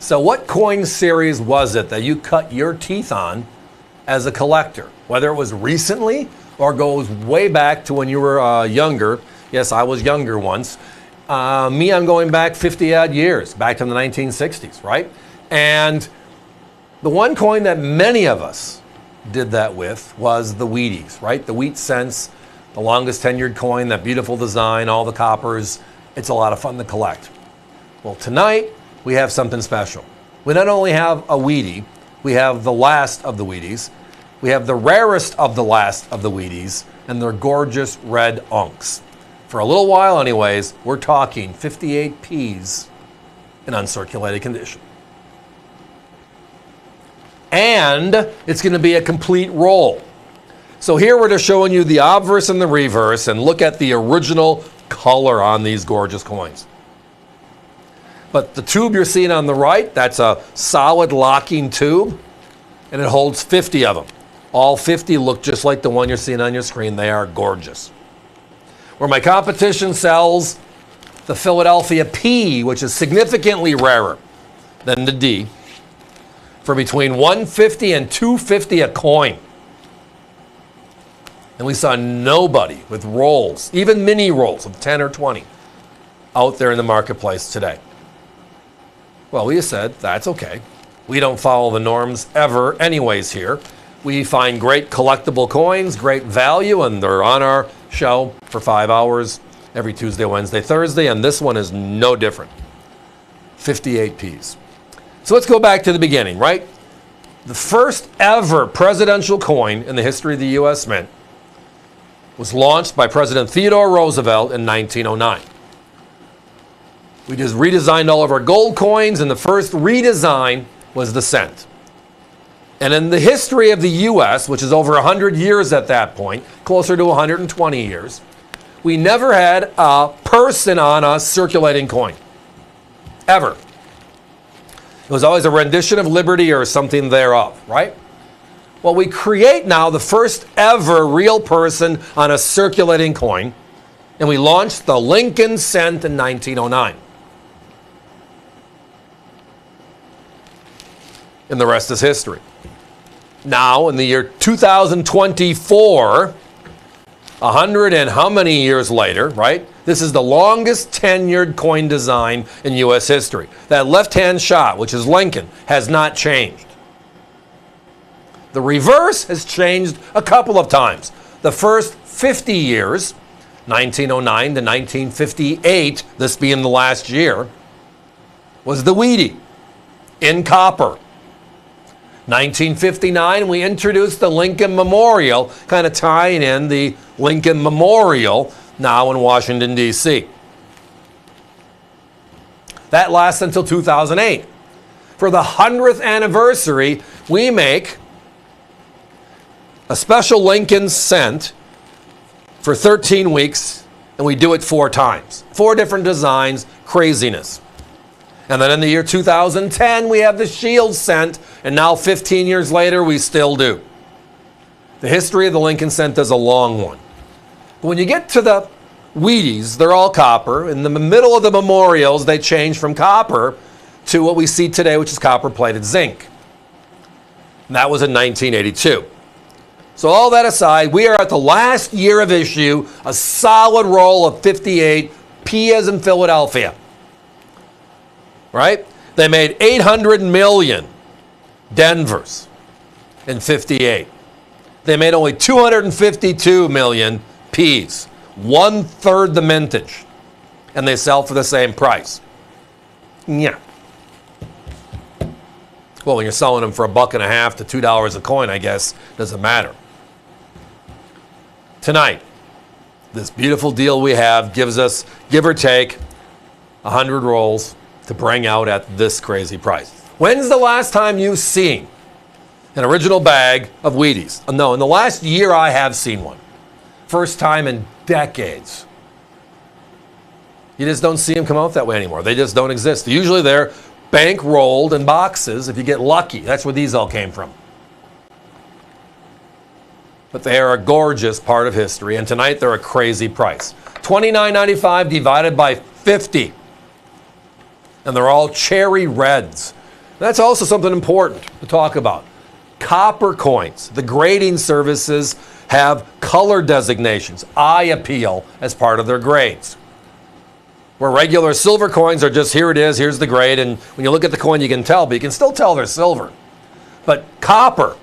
So what coin series was it that you cut your teeth on as a collector? Whether it was recently or goes way back to when you were younger. Yes, I was younger once. Me, I'm going back 50 odd years, back to the 1960s, right? And the one coin that many of us did that with was the Wheaties, right? The wheat cents, the longest tenured coin, that beautiful design, all the coppers. It's a lot of fun to collect. Well, tonight we have something special. We not only have a Wheatie, we have the last of the Wheaties. We have the rarest of the last of the Wheaties, and they're gorgeous red unks. For a little while anyways, we're talking 58 Ps in uncirculated condition. And it's going to be a complete roll. So here we're just showing you the obverse and the reverse, and look at the original color on these gorgeous coins. But the tube you're seeing on the right, that's a solid locking tube, and it holds 50 of them. All 50 look just like the one you're seeing on your screen. They are gorgeous. Where my competition sells the Philadelphia P, which is significantly rarer than the D, for between $150 and $250 a coin. And we saw nobody with rolls, even mini rolls of 10 or 20, out there in the marketplace today. Well, we said, that's okay. We don't follow the norms ever anyways here. We find great collectible coins, great value, and they're on our show for 5 hours every Tuesday, Wednesday, Thursday, and this one is no different. 58 Ps. So let's go back to the beginning, right? The first ever presidential coin in the history of the U.S. Mint was launched by President Theodore Roosevelt in 1909. We just redesigned all of our gold coins, and the first redesign was the cent. And in the history of the U.S., which is over 100 years at that point, closer to 120 years, we never had a person on a circulating coin. Ever. It was always a rendition of liberty or something thereof, right? Well, we create now the first ever real person on a circulating coin, and we launched the Lincoln cent in 1909. And the rest is history. Now, in the year 2024, 100 and how many years later, right? This is the longest tenured coin design in U.S. history. That left-hand shot, which is Lincoln, has not changed. The reverse has changed a couple of times. The first 50 years, 1909 to 1958, this being the last year, was the Wheatie in copper. 1959, we introduced the Lincoln Memorial, kind of tying in the Lincoln Memorial now in Washington, D.C. That lasts until 2008. For the 100th anniversary, we make a special Lincoln cent for 13 weeks, and we do it 4 times. 4 different designs, craziness. And then in the year 2010, we have the Shield cent, and now 15 years later, we still do. The history of the Lincoln cent is a long one. But when you get to the Wheaties, they're all copper. In the middle of the memorials, they change from copper to what we see today, which is copper-plated zinc. And that was in 1982. So all that aside, we are at the last year of issue, a solid roll of 58, P as in Philadelphia. Right? They made 800 million Denvers in 58. They made only 252 million Ps, 1/3 the mintage, and they sell for the same price. Yeah. Well, when you're selling them for $1.50 to $2 a coin, I guess, doesn't matter. Tonight, this beautiful deal we have gives us, give or take, 100 rolls to bring out at this crazy price. When's the last time you've seen an original bag of Wheaties? No, in the last year I have seen one. First time in decades. You just don't see them come out that way anymore. They just don't exist. Usually they're bank-rolled in boxes if you get lucky. That's where these all came from. But they are a gorgeous part of history, and tonight they're a crazy price. $29.95 divided by 50. And they're all cherry reds. That's also something important to talk about. Copper coins, the grading services have color designations, eye appeal as part of their grades. Where regular silver coins are just, here it is, here's the grade, and when you look at the coin you can tell, but you can still tell they're silver. But copper,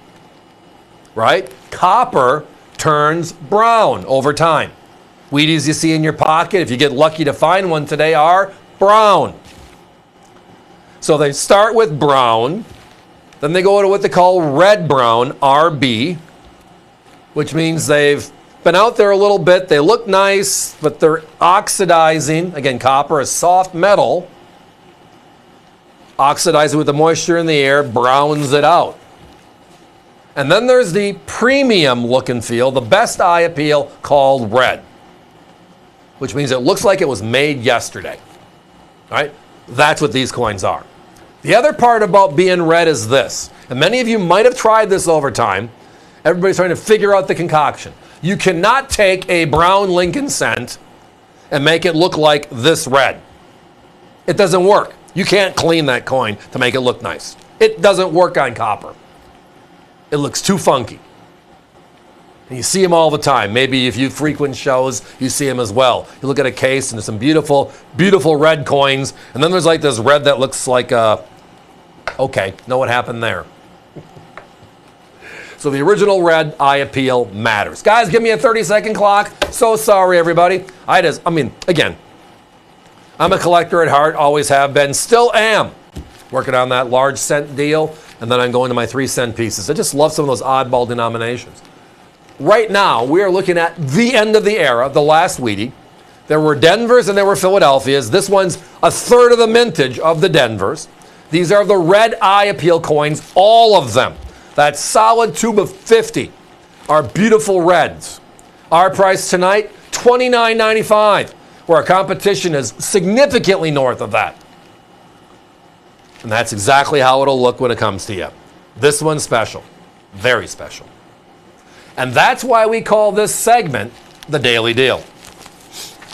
right? Copper turns brown over time. Wheaties you see in your pocket, if you get lucky to find one today, are brown. So they start with brown, then they go to what they call red brown, RB, which means they've been out there a little bit. They look nice, but they're oxidizing. Again, copper is soft metal. Oxidizing with the moisture in the air, browns it out. And then there's the premium look and feel, the best eye appeal, called red, which means it looks like it was made yesterday. All right? That's what these coins are. The other part about being red is this, and many of you might have tried this over time. Everybody's trying to figure out the concoction. You cannot take a brown Lincoln cent and make it look like this red. It doesn't work. You can't clean that coin to make it look nice. It doesn't work on copper. It looks too funky. And you see them all the time. Maybe if you frequent shows, you see them as well. You look at a case and there's some beautiful, beautiful red coins, and then there's like this red that looks like okay, know what happened there. So the original red eye appeal matters. Guys, give me a 30-second clock. So sorry, everybody. Again, I'm a collector at heart, always have been, still am. Working on that large cent deal, and then I'm going to my 3-cent pieces. I just love some of those oddball denominations. Right now, we are looking at the end of the era, the last Wheatie. There were Denvers and there were Philadelphias. This one's a third of the mintage of the Denvers. These are the red eye appeal coins, all of them. That solid tube of 50 are beautiful reds. Our price tonight, $29.95, where our competition is significantly north of that. And that's exactly how it'll look when it comes to you. This one's special, very special. And that's why we call this segment the Daily Deal.